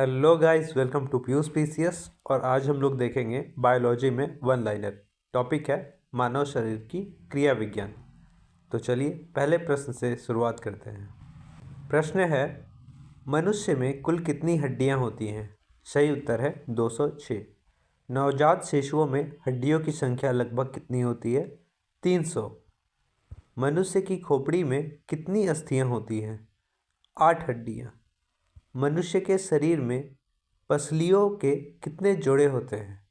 Hello guys, welcome to Piyush PCS. और आज हम लोग देखेंगे बायोलॉजी में वन लाइनर। टॉपिक है मानव शरीर की क्रिया विज्ञान। तो चलिए पहले प्रश्न से शुरुआत करते हैं। प्रश्न है, मनुष्य में कुल कितनी हड्डियां होती हैं? सही उत्तर है 206। नवजात शिशुओं में हड्डियों की संख्या लगभग कितनी होती है? 300। मनुष्य की खोपड़ी में कितनी अस्थियां होती हैं? 8 हड्डियां। मनुष्य के शरीर में पसलियों के कितने जोड़े होते हैं?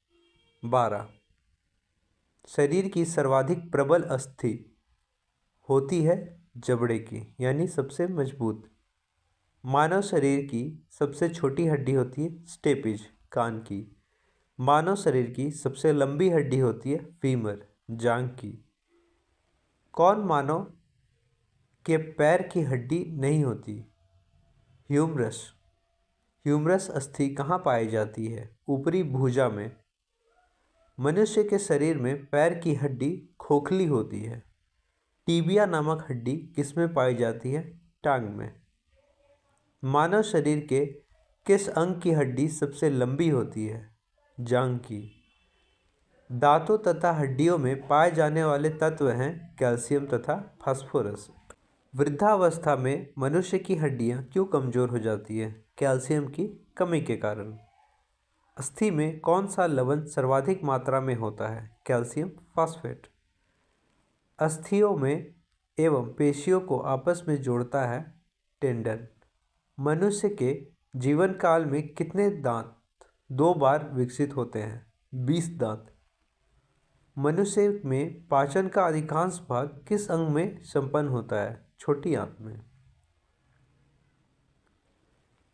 12। शरीर की सर्वाधिक प्रबल अस्थि होती है जबड़े की, यानी सबसे मजबूत। मानव शरीर की सबसे छोटी हड्डी होती है स्टेपिज, कान की। मानव शरीर की सबसे लंबी हड्डी होती है फीमर, जांघ की। कौन मानव के पैर की हड्डी नहीं होती? ह्यूमरस। ह्यूमरस अस्थि कहाँ पाई जाती है? ऊपरी भुजा में। मनुष्य के शरीर में पैर की हड्डी खोखली होती है। टीबिया नामक हड्डी किसमें पाई जाती है? टांग में। मानव शरीर के किस अंग की हड्डी सबसे लंबी होती है? जांघ की। दांतों तथा हड्डियों में पाए जाने वाले तत्व हैं कैल्शियम तथा फास्फोरस। वृद्धावस्था में मनुष्य की हड्डियां क्यों कमजोर हो जाती है? कैल्शियम की कमी के कारण। अस्थि में कौन सा लवण सर्वाधिक मात्रा में होता है? Calcium phosphate. अस्थियों में एवं पेशियों को आपस में जोड़ता है टेंडन। मनुष्य के जीवन काल में कितने दांत 2 बार विकसित होते हैं? 20 दांत। मनुष्य में पाचन का अधिकांश भाग किस अंग में संपन्न होता है? छोटी आंत में।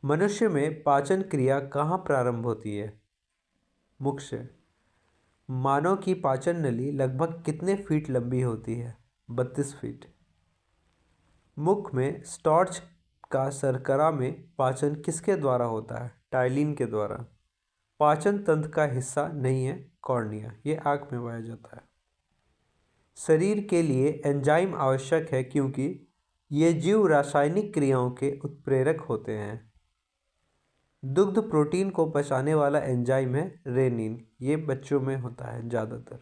मनुष्य में पाचन क्रिया कहाँ प्रारंभ होती है? मुख से। मानव की पाचन नली लगभग कितने फीट लंबी होती है? 32 फीट। मुख में स्टार्च का शर्करा में पाचन किसके द्वारा होता है? टाइलिन के द्वारा। पाचन तंत्र का हिस्सा नहीं है कॉर्निया, ये आँख में पाया जाता है। शरीर के लिए एंजाइम आवश्यक है क्योंकि ये जीव रासायनिक क्रियाओं के उत्प्रेरक होते हैं। दुग्ध प्रोटीन को पचाने वाला एंजाइम है रेनिन, ये बच्चों में होता है ज़्यादातर।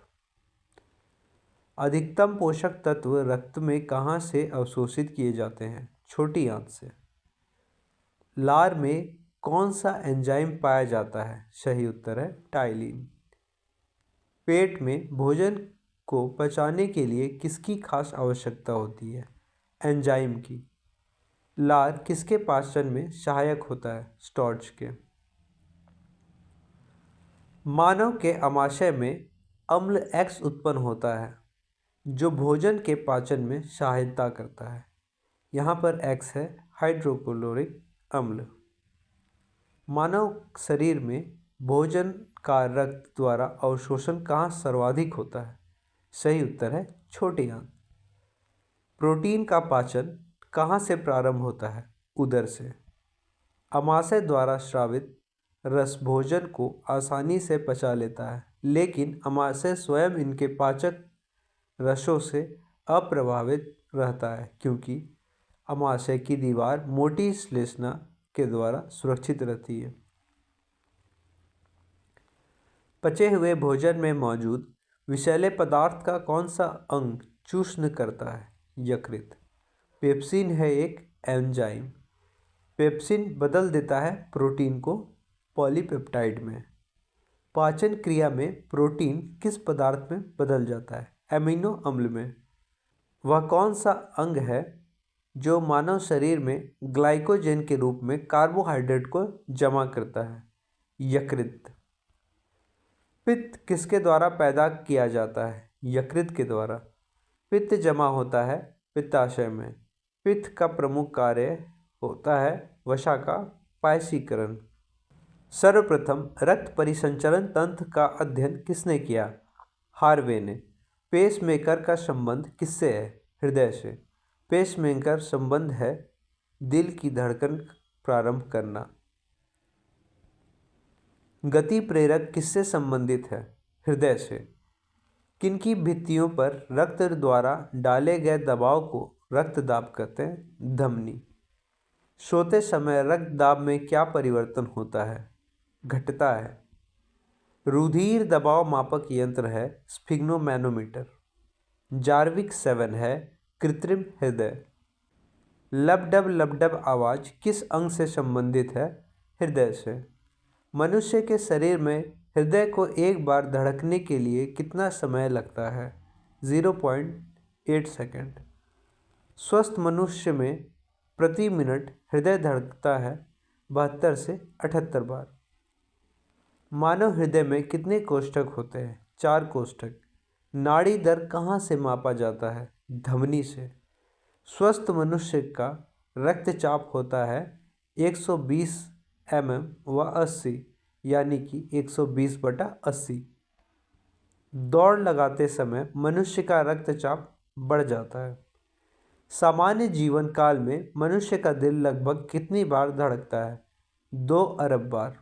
अधिकतम पोषक तत्व रक्त में कहाँ से अवशोषित किए जाते हैं? छोटी आंत से। लार में कौन सा एंजाइम पाया जाता है? सही उत्तर है टाइलिन। पेट में भोजन को पचाने के लिए किसकी खास आवश्यकता होती है? एंजाइम की। लार किसके पाचन में सहायक होता है? स्टार्च के। मानव के आमाशय में अम्ल X उत्पन्न होता है जो भोजन के पाचन में सहायता करता है। यहाँ पर X है हाइड्रोक्लोरिक अम्ल। मानव शरीर में भोजन का रक्त द्वारा अवशोषण कहाँ सर्वाधिक होता है? सही उत्तर है छोटी आंत। प्रोटीन का पाचन कहाँ से प्रारंभ होता है? उदर से। आमाशय द्वारा स्रावित रस भोजन को आसानी से पचा लेता है, लेकिन आमाशय स्वयं इनके पाचक रसों से अप्रभावित रहता है क्योंकि आमाशय की दीवार मोटी श्लेष्मा के द्वारा सुरक्षित रहती है। पचे हुए भोजन में मौजूद विषैले पदार्थ का कौन सा अंग चूर्ण करता है? यकृत। पेप्सिन है एक एंजाइम। पेप्सिन बदल देता है प्रोटीन को पॉलीपेप्टाइड में। पाचन क्रिया में प्रोटीन किस पदार्थ में बदल जाता है? एमिनो अम्ल में। वह कौन सा अंग है जो मानव शरीर में ग्लाइकोजन के रूप में कार्बोहाइड्रेट को जमा करता है? यकृत। पित्त किसके द्वारा पैदा किया जाता है? यकृत के द्वारा। पित्त जमा होता है पित्ताशय में। पित्त का प्रमुख कार्य होता है वसा का पायसीकरण। सर्वप्रथम रक्त परिसंचरण तंत्र का अध्ययन किसने किया? हार्वे ने। पेसमेकर का संबंध किससे है? हृदय से। पेसमेकर संबंध है दिल की धड़कन प्रारंभ करना। गति प्रेरक किससे संबंधित है? हृदय से। किनकी भित्तियों पर रक्त द्वारा डाले गए दबाव को रक्तदाब कहते हैं? धमनी। सोते समय रक्त दाब में क्या परिवर्तन होता है? घटता है। रुधिर दबाव मापक यंत्र है स्फिग्नोमैनोमीटर। जार्विक 7 है कृत्रिम हृदय। लबडब लबडब आवाज़ किस अंग से संबंधित है? हृदय से। मनुष्य के शरीर में हृदय को एक बार धड़कने के लिए कितना समय लगता है? 0.8 सेकंड। स्वस्थ मनुष्य में प्रति मिनट हृदय धड़कता है 72 से 78 बार। मानव हृदय में कितने कोष्ठक होते हैं? 4 कोष्ठक। नाड़ी दर कहाँ से मापा जाता है? धमनी से। स्वस्थ मनुष्य का रक्तचाप होता है 120 mm व 80 यानी कि 120/80। दौड़ लगाते समय मनुष्य का रक्तचाप बढ़ जाता है। सामान्य जीवन काल में मनुष्य का दिल लगभग कितनी बार धड़कता है? 2 अरब बार।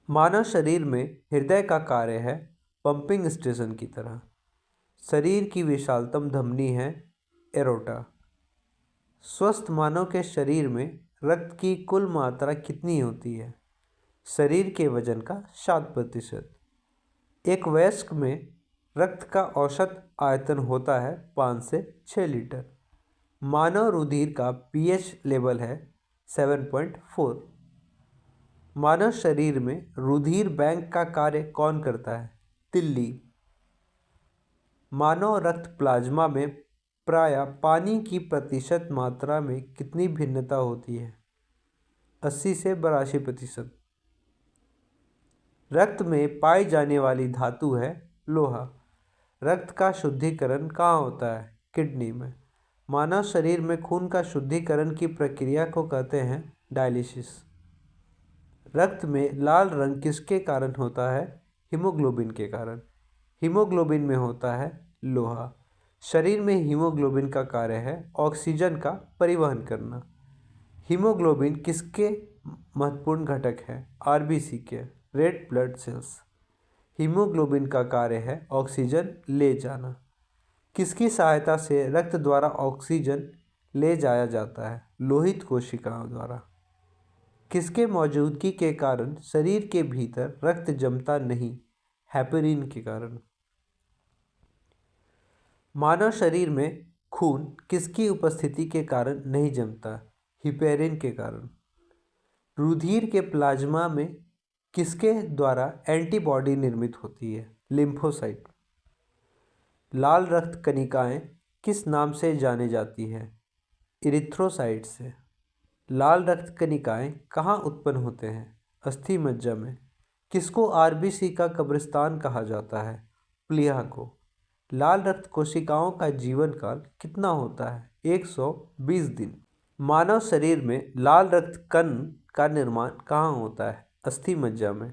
मानव शरीर में हृदय का कार्य है पंपिंग स्टेशन की तरह। शरीर की विशालतम धमनी है एरोटा। स्वस्थ मानव के शरीर में रक्त की कुल मात्रा कितनी होती है? शरीर के वजन का 7%। एक वयस्क में रक्त का औसत आयतन होता है 5 से 6 लीटर। मानव रुधिर का पीएच लेवल है 7.4। मानव शरीर में रुधिर बैंक का कार्य कौन करता है? तिल्ली। मानव रक्त प्लाज्मा में प्रायः पानी की प्रतिशत मात्रा में कितनी भिन्नता होती है? 80 से 82%। रक्त में पाई जाने वाली धातु है लोहा। रक्त का शुद्धिकरण कहाँ होता है? किडनी में। मानव शरीर में खून का शुद्धिकरण की प्रक्रिया को कहते हैं डायलिसिस। रक्त में लाल रंग किसके कारण होता है? हीमोग्लोबिन के कारण। हीमोग्लोबिन में होता है लोहा। शरीर में हीमोग्लोबिन का कार्य है ऑक्सीजन का परिवहन करना। हीमोग्लोबिन किसके महत्वपूर्ण घटक है? आरबीसी के, रेड ब्लड सेल्स। हीमोग्लोबिन का कार्य है ऑक्सीजन ले जाना। किसकी सहायता से रक्त द्वारा ऑक्सीजन ले जाया जाता है? लोहित कोशिकाओं द्वारा। किसके मौजूदगी के कारण शरीर के भीतर रक्त जमता नहीं? हेपेरिन के कारण। मानव शरीर में खून किसकी उपस्थिति के कारण नहीं जमता? हिपेरिन के कारण। रुधिर के प्लाज्मा में किसके द्वारा एंटीबॉडी निर्मित होती है? लिम्फोसाइट। लाल रक्त कणिकाएं किस नाम से जानी जाती है? इरिथ्रोसाइट से। लाल रक्त कणिकाएं कहाँ उत्पन्न होते हैं? अस्थि मज्जा में। किसको आरबीसी का कब्रिस्तान कहा जाता है? प्लीहा को। लाल रक्त कोशिकाओं का जीवन काल कितना होता है? 120 दिन। मानव शरीर में लाल रक्त कण का निर्माण कहाँ होता है? अस्थि मज्जा में।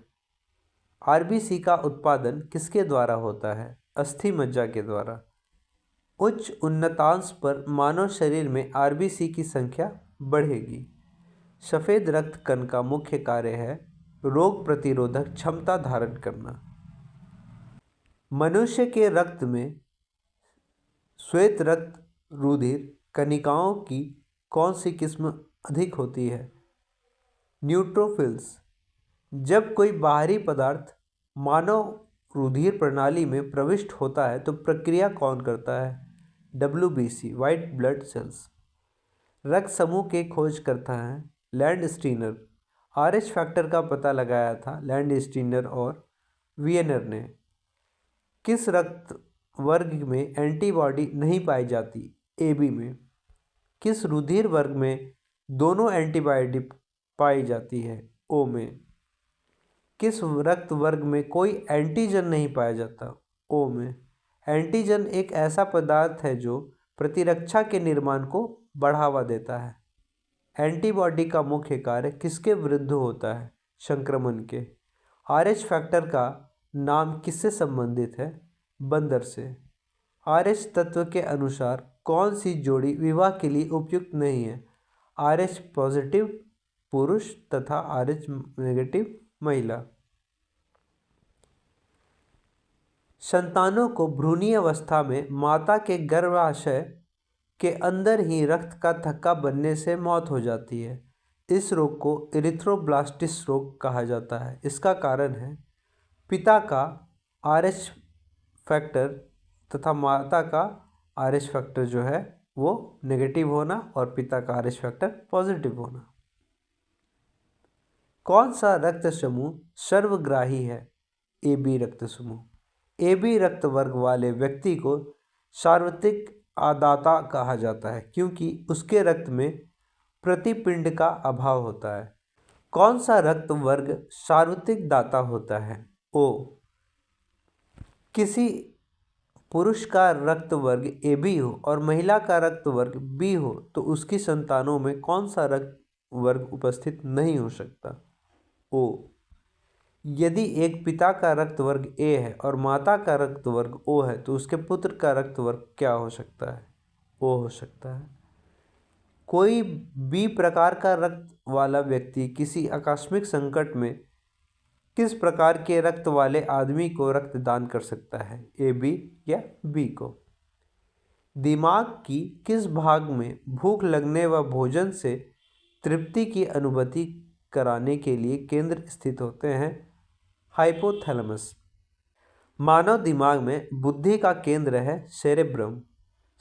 आरबीसी का उत्पादन किसके द्वारा होता है? अस्थि मज्जा के द्वारा। उच्च उन्नतांश पर मानव शरीर में आरबीसी की संख्या बढ़ेगी। सफ़ेद रक्त कण का मुख्य कार्य है रोग प्रतिरोधक क्षमता धारण करना। मनुष्य के रक्त में श्वेत रक्त रुधिर कणिकाओं की कौन सी किस्म अधिक होती है? न्यूट्रोफिल्स। जब कोई बाहरी पदार्थ मानव रुधिर प्रणाली में प्रविष्ट होता है तो प्रक्रिया कौन करता है? WBC, white blood cells. रक्त समूह के खोज करता है लैंडस्टीनर। RH फैक्टर का पता लगाया था लैंडस्टीनर और वियनर ने। किस रक्त वर्ग में एंटीबॉडी नहीं पाई जाती? AB में। किस रुधिर वर्ग में दोनों एंटीबॉडी पाई जाती है? O में। किस रक्त वर्ग में कोई एंटीजन नहीं पाया जाता? O में। एंटीजन एक ऐसा पदार्थ है जो प्रतिरक्षा के निर्माण को बढ़ावा देता है। एंटीबॉडी का मुख्य कार्य किसके विरुद्ध होता है? संक्रमण के। RH फैक्टर का नाम किससे संबंधित है? बंदर से। RH तत्व के अनुसार कौन सी जोड़ी विवाह के लिए उपयुक्त नहीं है? RH पॉजिटिव पुरुष तथा RH नेगेटिव महिला। संतानों को भ्रूणीय अवस्था में माता के गर्भाशय के अंदर ही रक्त का थक्का बनने से मौत हो जाती है। इस रोग को इरिथ्रोब्लास्टिस रोग कहा जाता है। इसका कारण है पिता का RH फैक्टर तथा माता का RH फैक्टर जो है वो नेगेटिव होना और पिता का RH फैक्टर पॉजिटिव होना। कौन सा रक्त समूह सर्वग्राही है? AB रक्त समूह। AB रक्त वर्ग वाले व्यक्ति को सार्वत्रिक आदाता कहा जाता है क्योंकि उसके रक्त में प्रतिपिंड का अभाव होता है। कौन सा रक्त वर्ग सार्वत्रिक दाता होता है? O। किसी पुरुष का रक्त वर्ग AB हो और महिला का रक्त वर्ग B हो तो उसकी संतानों में कौन सा रक्त वर्ग उपस्थित नहीं हो सकता? O। यदि एक पिता का रक्त वर्ग A है और माता का रक्त वर्ग O है तो उसके पुत्र का रक्त वर्ग क्या हो सकता है? O हो सकता है। कोई B प्रकार का रक्त वाला व्यक्ति किसी आकस्मिक संकट में किस प्रकार के रक्त वाले आदमी को रक्तदान कर सकता है? AB या B को। दिमाग की किस भाग में भूख लगने व भोजन से तृप्ति की अनुभूति कराने के लिए केंद्र स्थित होते हैं? हाइपोथैलेमस। मानव दिमाग में बुद्धि का केंद्र है सेरेब्रम।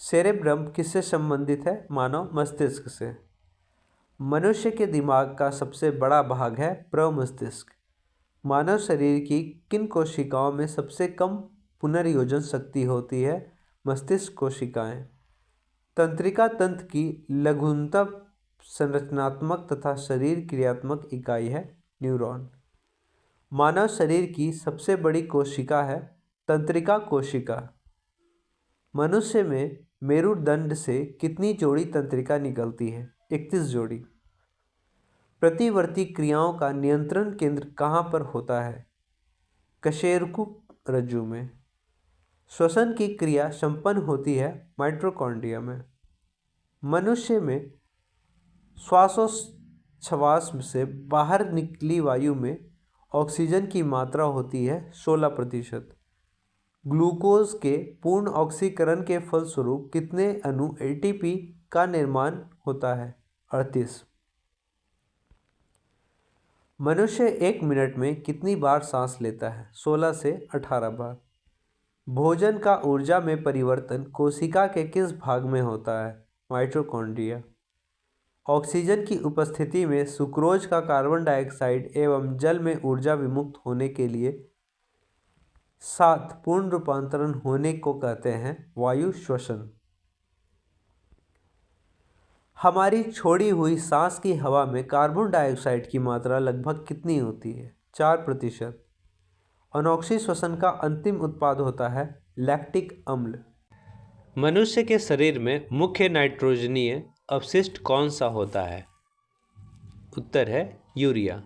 सेरेब्रम किससे संबंधित है? मानव मस्तिष्क से। मनुष्य के दिमाग का सबसे बड़ा भाग है प्रमस्तिष्क। मानव शरीर की किन कोशिकाओं में सबसे कम पुनर्योजन शक्ति होती है? मस्तिष्क कोशिकाएं। तंत्रिका तंत्र की लघुतम संरचनात्मक तथा शरीर क्रियात्मक इकाई है न्यूरॉन। मानव शरीर की सबसे बड़ी कोशिका है तंत्रिका कोशिका। मनुष्य में मेरुदंड से कितनी जोड़ी तंत्रिका निकलती है? 31 जोड़ी। प्रतिवर्ती क्रियाओं का नियंत्रण केंद्र कहाँ पर होता है? कशेरुकी रज्जु में। श्वसन की क्रिया संपन्न होती है माइटोकॉन्ड्रिया में। मनुष्य में श्वासोच्छ्वास से बाहर निकली वायु में ऑक्सीजन की मात्रा होती है 16%। ग्लूकोज के पूर्ण ऑक्सीकरण के फलस्वरूप कितने अणु ATP का निर्माण होता है? 38। मनुष्य 1 मिनट में कितनी बार सांस लेता है? 16 से 18 बार। भोजन का ऊर्जा में परिवर्तन कोशिका के किस भाग में होता है? माइटोकॉन्ड्रिया। ऑक्सीजन की उपस्थिति में सुक्रोज का कार्बन डाइऑक्साइड एवं जल में ऊर्जा विमुक्त होने के लिए 7 पूर्ण रूपांतरण होने को कहते हैं वायु श्वसन। हमारी छोड़ी हुई सांस की हवा में कार्बन डाइऑक्साइड की मात्रा लगभग कितनी होती है? 4%। अनोक्सी श्वसन का अंतिम उत्पाद होता है लैक्टिक अम्ल। मनुष्य के शरीर में मुख्य नाइट्रोजनीय अपशिष्ट कौन सा होता है? उत्तर है यूरिया।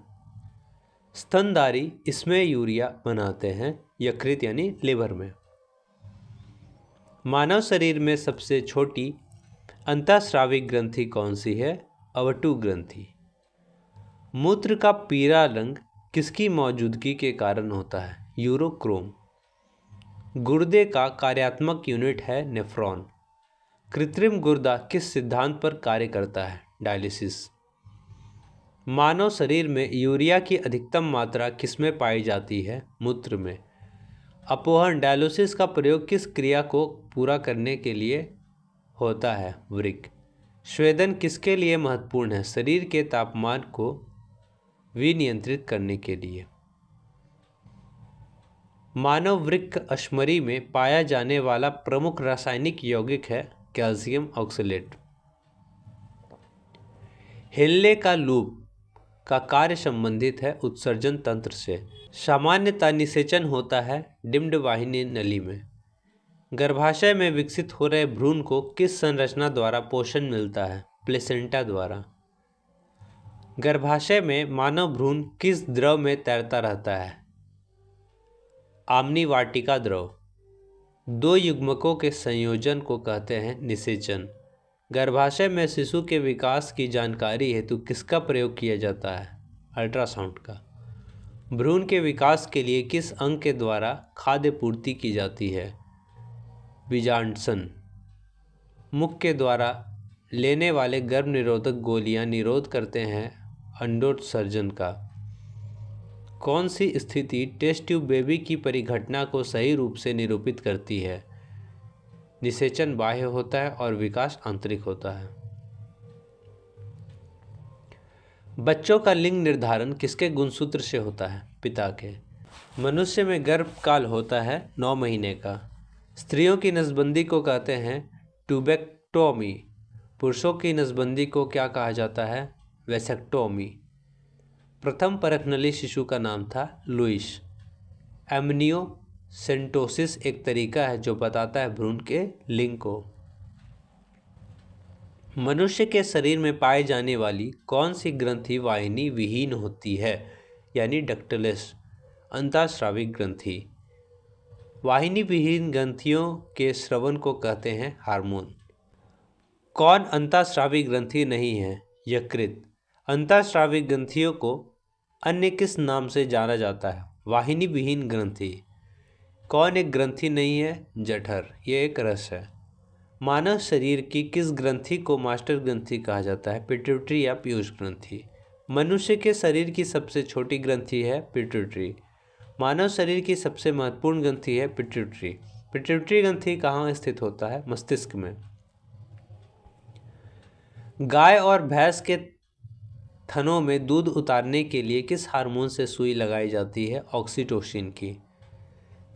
स्तनधारी इसमें यूरिया बनाते हैं यकृत यानी लिवर में। मानव शरीर में सबसे छोटी अंतःस्रावी ग्रंथि कौन सी है? अवटु ग्रंथि। मूत्र का पीला रंग किसकी मौजूदगी के कारण होता है? यूरोक्रोम। गुर्दे का कार्यात्मक यूनिट है नेफ्रॉन। कृत्रिम गुर्दा किस सिद्धांत पर कार्य करता है? डायलिसिस। मानव शरीर में यूरिया की अधिकतम मात्रा किसमें पाई जाती है? मूत्र में। अपोहन डायलिसिस का प्रयोग किस क्रिया को पूरा करने के लिए होता है? वृक्क। स्वेदन किसके लिए महत्वपूर्ण है? शरीर के तापमान को विनियंत्रित करने के लिए। मानव वृक्क अश्मरी में पाया जाने वाला प्रमुख रासायनिक यौगिक है कैल्शियम ऑक्सलेट। हिलने का लूप का कार्य संबंधित है उत्सर्जन तंत्र से। सामान्यतः निषेचन होता है डिम्ड वाहिनी नली में। गर्भाशय में विकसित हो रहे भ्रूण को किस संरचना द्वारा पोषण मिलता है? प्लेसेंटा द्वारा। गर्भाशय में मानव भ्रूण किस द्रव में तैरता रहता है? आमनी वाटिका द्रव। 2 युग्मकों के संयोजन को कहते हैं निषेचन। गर्भाशय में शिशु के विकास की जानकारी हेतु किसका प्रयोग किया जाता है? अल्ट्रासाउंड का। भ्रूण के विकास के लिए किस अंग के द्वारा खाद्य पूर्ति की जाती है? बीजांडसन। मुख के द्वारा लेने वाले गर्भ निरोधक गोलियां निरोध करते हैं अंडोत्सर्जन का। कौन सी स्थिति टेस्ट ट्यूब बेबी की परिघटना को सही रूप से निरूपित करती है? निषेचन बाह्य होता है और विकास आंतरिक होता है। बच्चों का लिंग निर्धारण किसके गुणसूत्र से होता है? पिता के। मनुष्य में गर्भकाल होता है 9 महीने का। स्त्रियों की नसबंदी को कहते हैं ट्यूबेक्टोमी। पुरुषों की नसबंदी को क्या कहा जाता है? वेसेक्टोमी। प्रथम परखनली शिशु का नाम था लुइस। एमनियोसेंटोसिस एक तरीका है जो बताता है भ्रूण के लिंग को। मनुष्य के शरीर में पाई जाने वाली कौन सी ग्रंथि वाहिनी विहीन होती है, यानी डक्टलेस? अंतःस्रावी ग्रंथि। वाहिनी विहीन ग्रंथियों के स्रवन को कहते हैं हार्मोन। कौन अंतःस्रावी ग्रंथि नहीं है? यकृत। अंतःस्रावी ग्रंथियों को अन्य किस नाम से जाना जाता है? वाहिनी विहीन ग्रंथि। कौन एक ग्रंथि नहीं है? जठर। ये एक रस है। मानव शरीर की किस ग्रंथि को मास्टर ग्रंथि कहा जाता है? पिट्यूटरी या पीयूष ग्रंथि। मनुष्य के शरीर की सबसे छोटी ग्रंथि है पिट्यूटरी। मानव शरीर की सबसे महत्वपूर्ण ग्रंथि है पिट्यूटरी। पिट्यूटरी ग्रंथि कहाँ स्थित होता है? मस्तिष्क में। गाय और भैंस के थनों में दूध उतारने के लिए किस हार्मोन से सुई लगाई जाती है? ऑक्सीटोसिन की।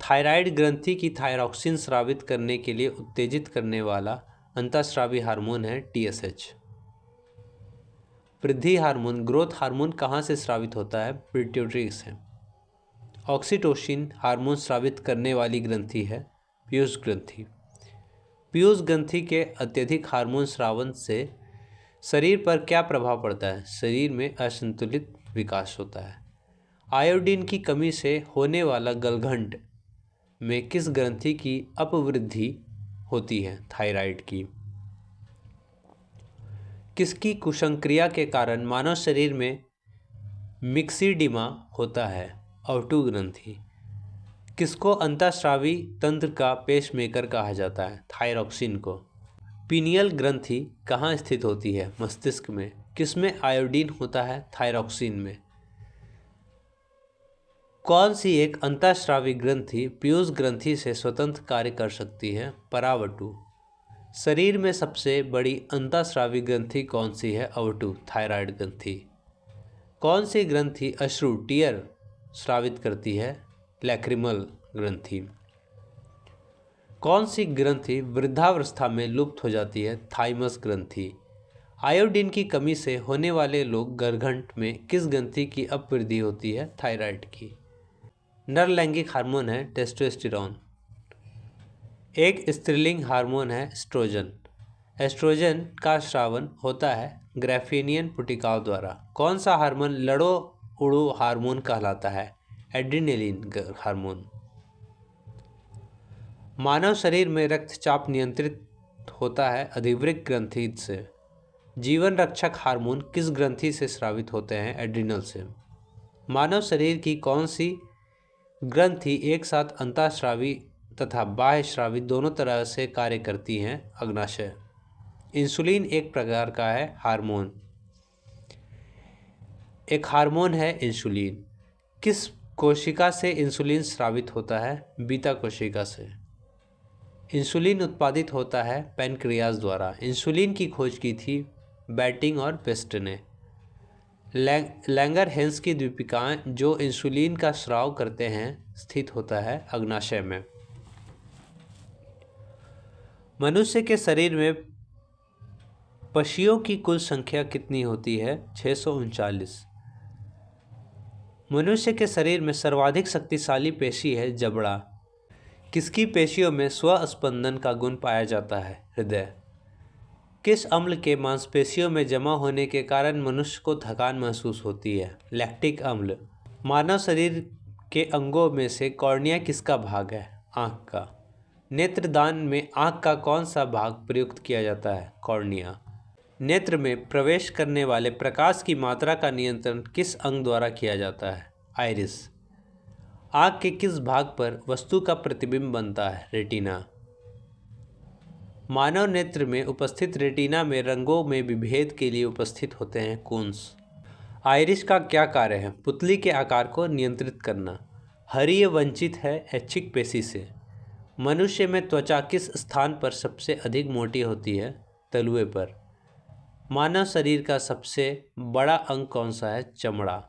थायराइड ग्रंथि की थायरॉक्सिन स्रावित करने के लिए उत्तेजित करने वाला अंतःस्रावी हार्मोन है TSH। वृद्धि हार्मोन, ग्रोथ हार्मोन कहाँ से स्रावित होता है? पिट्यूटरी से। ऑक्सीटोसिन हार्मोन स्रावित करने वाली ग्रंथि है पीयूष ग्रंथि। पीयूष ग्रंथि के अत्यधिक हार्मोन स्रावन से शरीर पर क्या प्रभाव पड़ता है? शरीर में असंतुलित विकास होता है। आयोडीन की कमी से होने वाला गलघंट में किस ग्रंथि की अपवृद्धि होती है? थायराइड की। किसकी कुसंक्रिया के कारण मानव शरीर में मिक्सिडिमा होता है? औटू ग्रंथि। किसको अंतःस्रावी तंत्र का पेसमेकर कहा जाता है? थायरॉक्सिन को। पीनियल ग्रंथि कहाँ स्थित होती है? मस्तिष्क में। किसमें आयोडीन होता है? थायरॉक्सिन में। कौन सी एक अंतःस्रावी ग्रंथि पीयूष ग्रंथि से स्वतंत्र कार्य कर सकती है? परावटु। शरीर में सबसे बड़ी अंतःस्रावी ग्रंथि कौन सी है? अवटु, थायराइड ग्रंथि। कौन सी ग्रंथि अश्रु टीयर स्रावित करती है? लैक्रिमल ग्रंथि। कौन सी ग्रंथि वृद्धावस्था में लुप्त हो जाती है? थाइमस ग्रंथि। आयोडीन की कमी से होने वाले लोग गर्भगंठ में किस ग्रंथि की अपवृद्धि होती है? थायराइड की। नर लैंगिक हार्मोन है टेस्टोस्टेरोन। एक स्त्रीलिंग हार्मोन है एस्ट्रोजन। एस्ट्रोजन का स्रावन होता है ग्रैफेनियन पुटिकाओं द्वारा। कौन सा हार्मोन लड़ो उड़ो हार्मोन कहलाता है? Adrenaline hormone. मानव शरीर में रक्तचाप नियंत्रित होता है अधिवृक्क ग्रंथि से। जीवन रक्षक हार्मोन किस ग्रंथि से स्रावित होते हैं? एड्रिनल से। मानव शरीर की कौन सी ग्रंथि एक साथ अंतःस्रावी तथा बाह्य स्रावी दोनों तरह से कार्य करती हैं? अग्नाशय। इंसुलिन एक प्रकार का है हार्मोन। एक हार्मोन है इंसुलिन। किस कोशिका से इंसुलिन स्रावित होता है? बीटा कोशिका से। इंसुलिन उत्पादित होता है पैनक्रियाज द्वारा। इंसुलिन की खोज की थी बैटिंग और पेस्ट ने। लैंगरहेंस की द्वीपिकाएं जो इंसुलिन का स्राव करते हैं स्थित होता है अग्नाशय में। मनुष्य के शरीर में पशियों की कुल संख्या कितनी होती है? 639। मनुष्य के शरीर में सर्वाधिक शक्तिशाली पेशी है जबड़ा। किसकी पेशियों में स्वस्पंदन का गुण पाया जाता है? हृदय। किस अम्ल के मांसपेशियों में जमा होने के कारण मनुष्य को थकान महसूस होती है? लैक्टिक अम्ल। मानव शरीर के अंगों में से कॉर्निया किसका भाग है? आँख का। नेत्रदान में आँख का कौन सा भाग प्रयुक्त किया जाता है? कॉर्निया। नेत्र में प्रवेश करने वाले प्रकाश की मात्रा का नियंत्रण किस अंग द्वारा किया जाता है? आइरिस। आँख के किस भाग पर वस्तु का प्रतिबिंब बनता है? रेटिना। मानव नेत्र में उपस्थित रेटिना में रंगों में विभेद के लिए उपस्थित होते हैं कोन्स। आइरिस का क्या कार्य है? पुतली के आकार को नियंत्रित करना। हरिय वंचित है ऐच्छिक पेशी से। मनुष्य में त्वचा किस स्थान पर सबसे अधिक मोटी होती है? तलुए पर। मानव शरीर का सबसे बड़ा अंग कौन सा है? चमड़ा।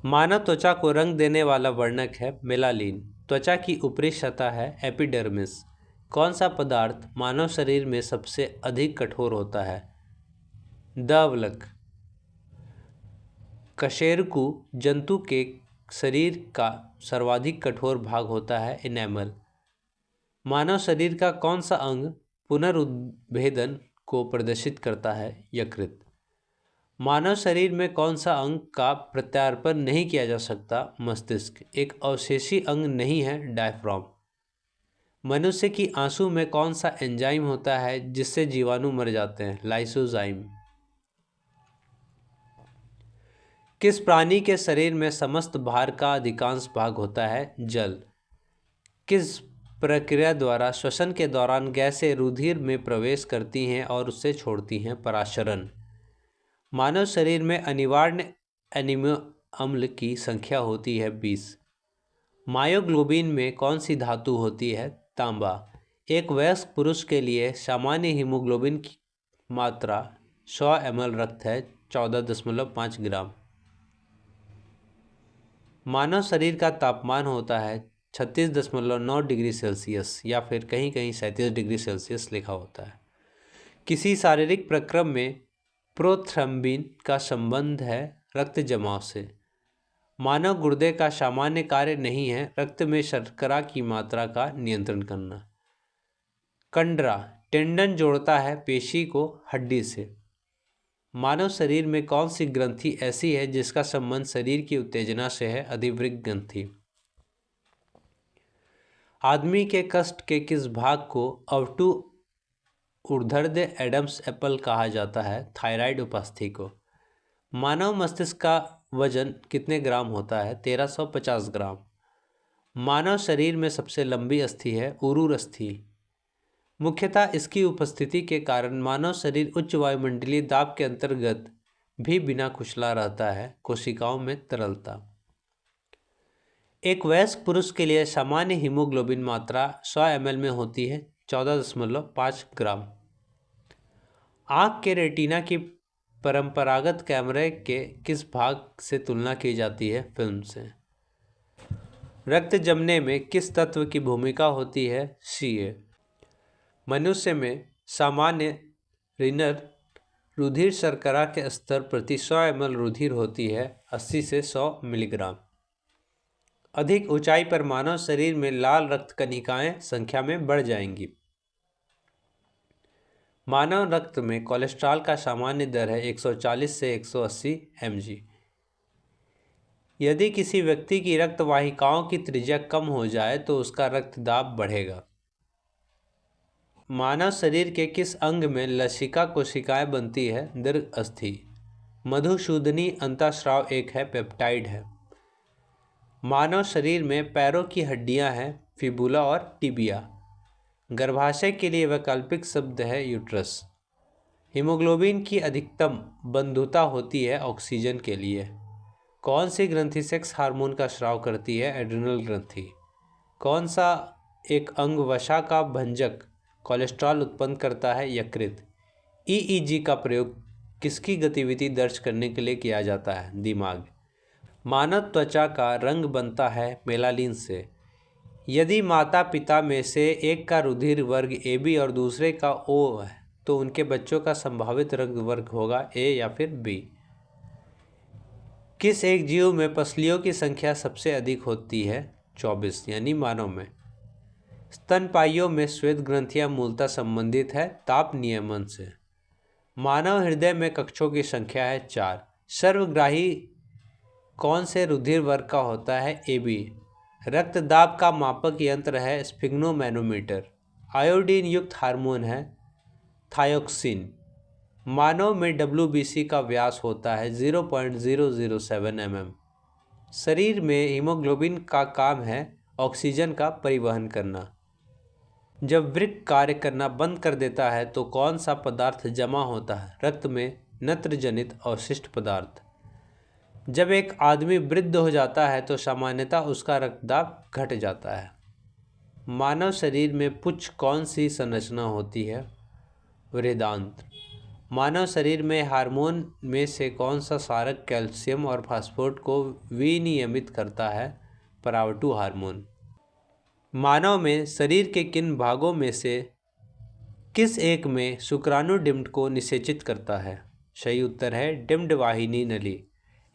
मानव त्वचा को रंग देने वाला वर्णक है मेलानिन। त्वचा की ऊपरी सतह है एपिडर्मिस। कौन सा पदार्थ मानव शरीर में सबसे अधिक कठोर होता है? दवलक। कशेरुकु जंतु के शरीर का सर्वाधिक कठोर भाग होता है इनेमल। मानव शरीर का कौन सा अंग पुनरुत्भेदन को प्रदर्शित करता है? यकृत। मानव शरीर में कौन सा अंग का प्रत्यारोपण नहीं किया जा सकता? मस्तिष्क। एक अवशेषी अंग नहीं है डायफ्राम। मनुष्य की आंसू में कौन सा एंजाइम होता है जिससे जीवाणु मर जाते हैं? लाइसोजाइम। किस प्राणी के शरीर में समस्त भार का अधिकांश भाग होता है? जल। किस प्रक्रिया द्वारा श्वसन के दौरान गैसें रुधिर में प्रवेश करती हैं और उससे छोड़ती हैं? पराशरण। मानव शरीर में अनिवार्य एमिनो अम्ल की संख्या होती है 20। मायोग्लोबिन में कौन सी धातु होती है? तांबा। एक वयस्क पुरुष के लिए सामान्य हीमोग्लोबिन की मात्रा 100 ml रक्त है 14.5 ग्राम। मानव शरीर का तापमान होता है 36.9 डिग्री सेल्सियस या फिर कहीं कहीं 37 डिग्री सेल्सियस लिखा होता है। किसी शारीरिक प्रक्रम में प्रोथ्रम्बिन का संबंध है रक्त जमाव से। मानव गुर्दे का सामान्य कार्य नहीं है रक्त में शर्करा की मात्रा का नियंत्रण करना। कंडरा टेंडन जोड़ता है पेशी को हड्डी से। मानव शरीर में कौन सी ग्रंथि ऐसी है जिसका संबंध शरीर की उत्तेजना से है? अधिवृक्क ग्रंथि। आदमी के कष्ट के किस भाग को अवटु ऊर्ध्व एडम्स एप्पल कहा जाता है? थायराइड उपास्थि को। मानव मस्तिष्क का वजन कितने ग्राम होता है? 1350 ग्राम। मानव शरीर में सबसे लंबी अस्थि है उरुर अस्थि। मुख्यतः इसकी उपस्थिति के कारण मानव शरीर उच्च वायुमंडलीय दाब के अंतर्गत भी बिना कुचला रहता है। कोशिकाओं में तरलता। एक वयस्क पुरुष के लिए सामान्य हीमोग्लोबिन मात्रा 100 ml में होती है 14.5 ग्राम। आँख के रेटिना की परंपरागत कैमरे के किस भाग से तुलना की जाती है? फिल्म से। रक्त जमने में किस तत्व की भूमिका होती है? Ca। मनुष्य में सामान्य रीनल रुधिर शर्करा के स्तर प्रति 100 ml रुधिर होती है 80 से 100 मिलीग्राम। अधिक ऊंचाई पर मानव शरीर में लाल रक्त कणिकाएं संख्या में बढ़ जाएंगी। मानव रक्त में कोलेस्ट्रॉल का सामान्य दर है 140 से 180 mg। यदि किसी व्यक्ति की रक्त वाहिकाओं की त्रिज्या कम हो जाए तो उसका रक्तदाब बढ़ेगा। मानव शरीर के किस अंग में लसिका कोशिकाएं बनती है? दीर्घ अस्थि। मधुसूदनी अंतःस्राव एक है पेप्टाइड है। मानव शरीर में पैरों की हड्डियां हैं फिबुला और टिबिया। गर्भाशय के लिए वैकल्पिक शब्द है यूट्रस। हीमोग्लोबिन की अधिकतम बंधुता होती है ऑक्सीजन के लिए। कौन सी ग्रंथि सेक्स हार्मोन का स्राव करती है? एड्रिनल ग्रंथि। कौन सा एक अंग वसा का भंजक कोलेस्ट्रॉल उत्पन्न करता है? यकृत। ईईजी का प्रयोग किसकी गतिविधि दर्ज करने के लिए किया जाता है? दिमाग। मानव त्वचा का रंग बनता है मेलानिन से। यदि माता पिता में से एक का रुधिर वर्ग AB और दूसरे का O है तो उनके बच्चों का संभावित रंग वर्ग होगा A या फिर B। किस एक जीव में पसलियों की संख्या सबसे अधिक होती है? 24 यानी मानव में। स्तनपाइयों में श्वेत ग्रंथियां मूलतः संबंधित है ताप नियमन से। मानव हृदय में कक्षों की संख्या है 4। सर्वग्राही कौन से रुधिर वर्ग का होता है? AB। रक्तदाब का मापक यंत्र है स्फिग्नोमैनोमीटर। आयोडीन युक्त हार्मोन है थायोक्सिन। मानव में WBC का व्यास होता है 0.007 mm। शरीर में हीमोग्लोबिन का काम है ऑक्सीजन का परिवहन करना। जब वृक्क कार्य करना बंद कर देता है तो कौन सा पदार्थ जमा होता है? रक्त में नत्रजनित अवशिष्ट पदार्थ। जब एक आदमी वृद्ध हो जाता है तो सामान्यतः उसका रक्तदाब घट जाता है। मानव शरीर में पुच्छ कौन सी संरचना होती है? वृहदांत्र। मानव शरीर में हार्मोन में से कौन सा क्षारक कैल्शियम और फास्फोरेट को विनियमित करता है? परावटु हार्मोन। मानव में शरीर के किन भागों में से किस एक में शुक्राणु डिम्ड को निषेचित करता है? सही उत्तर है डिम्ड वाहिनी नली।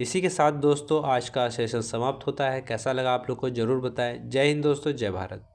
इसी के साथ दोस्तों आज का सेशन समाप्त होता है। कैसा लगा आप लोग को ज़रूर बताएं। जय हिंद दोस्तों, जय भारत।